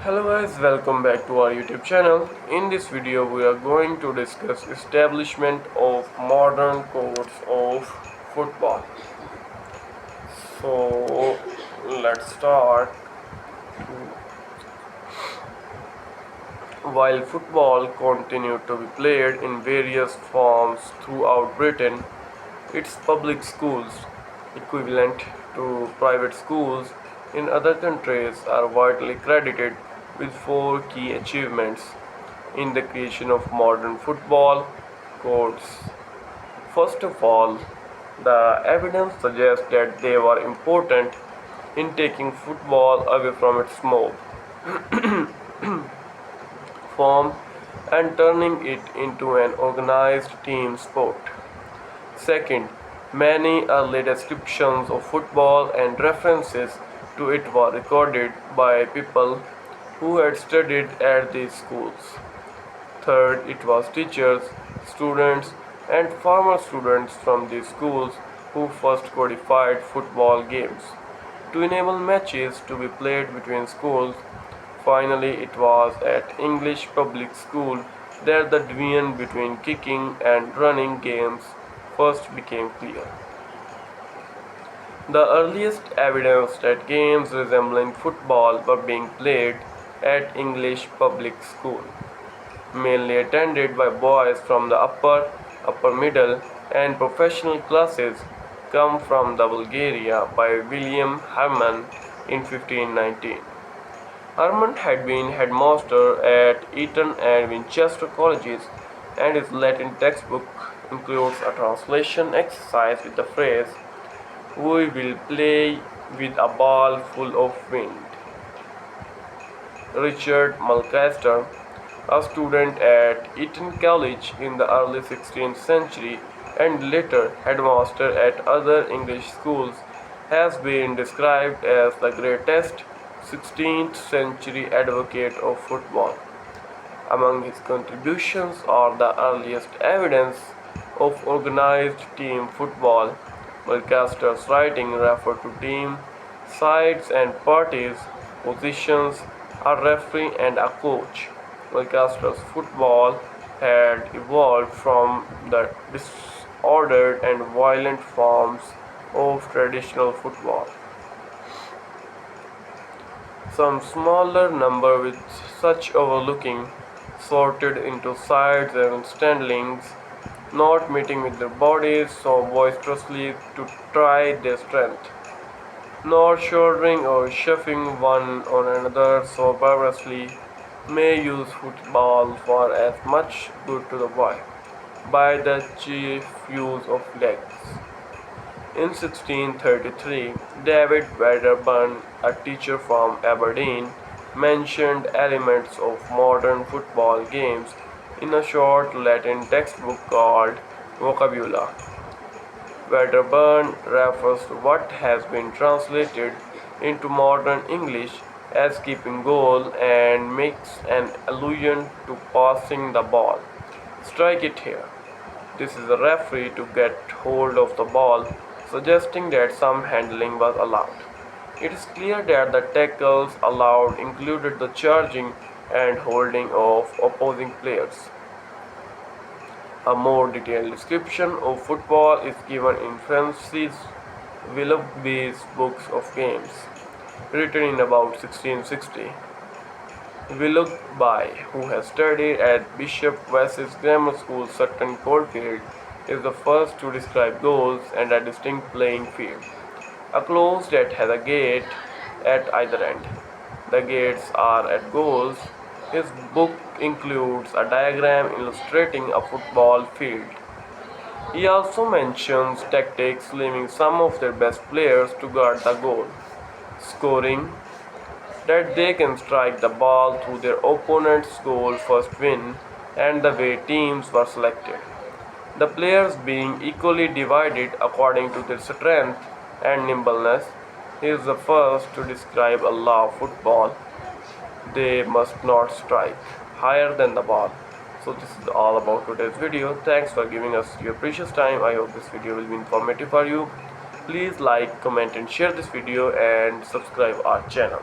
Hello guys, welcome back to our YouTube channel. In this video we are going to discuss establishment of modern codes of football. So let's start. While football continued to be played in various forms throughout Britain, its public schools, equivalent to private schools in other countries, are widely credited with four key achievements in the creation of modern football codes. First of all, the evidence suggests that they were important in taking football away from its mob form and turning it into an organized team sport. Second, many early descriptions of football and references to it were recorded by people who had studied at these schools. Third, it was teachers, students, and former students from these schools who first codified football games to enable matches to be played between schools. Finally, it was at English public school that the division between kicking and running games first became clear. The earliest evidence that games resembling football were being played at English public school, mainly attended by boys from the upper middle, and professional classes, come from the Bulgaria by William Hermann in 1519. Hermann had been headmaster at Eton and Winchester colleges, and his Latin textbook includes a translation exercise with the phrase, "We will play with a ball full of wind." Richard Mulcaster, a student at Eton College in the early 16th century and later headmaster at other English schools, has been described as the greatest 16th century advocate of football. Among his contributions are the earliest evidence of organized team football. Mulcaster's writing referred to team, sides and parties, positions, a referee and a coach. Mulcaster's football had evolved from the disordered and violent forms of traditional football. Some smaller number with such overlooking sorted into sides and standings, not meeting with their bodies so boisterously to try their strength, nor shouldering or shoving one on another so barbarously, may use football for as much good to the boy, by the chief use of legs. In 1633, David Wedderburn, a teacher from Aberdeen, mentioned elements of modern football games in a short Latin textbook called Vocabula. Wedderburn refers to what has been translated into modern English as keeping goal and makes an allusion to passing the ball. Strike it here. This is a referee to get hold of the ball, suggesting that some handling was allowed. It is clear that the tackles allowed included the charging and holding of opposing players. A more detailed description of football is given in Francis Willoughby's books of games, written in about 1660. Willoughby, who has studied at Bishop Wessex Grammar School, Sutton Coldfield, is the first to describe goals and a distinct playing field, a close that has a gate at either end. The gates are at goals. His book includes a diagram illustrating a football field. He also mentions tactics, leaving some of their best players to guard the goal, scoring that they can strike the ball through their opponent's goal first win, and the way teams were selected, the players being equally divided according to their strength and nimbleness. He is the first to describe a law of football. They must not strike higher than the ball. So this is all about today's video. Thanks for giving us your precious time. I hope this video will be informative for you. Please like, comment and share this video and subscribe our channel.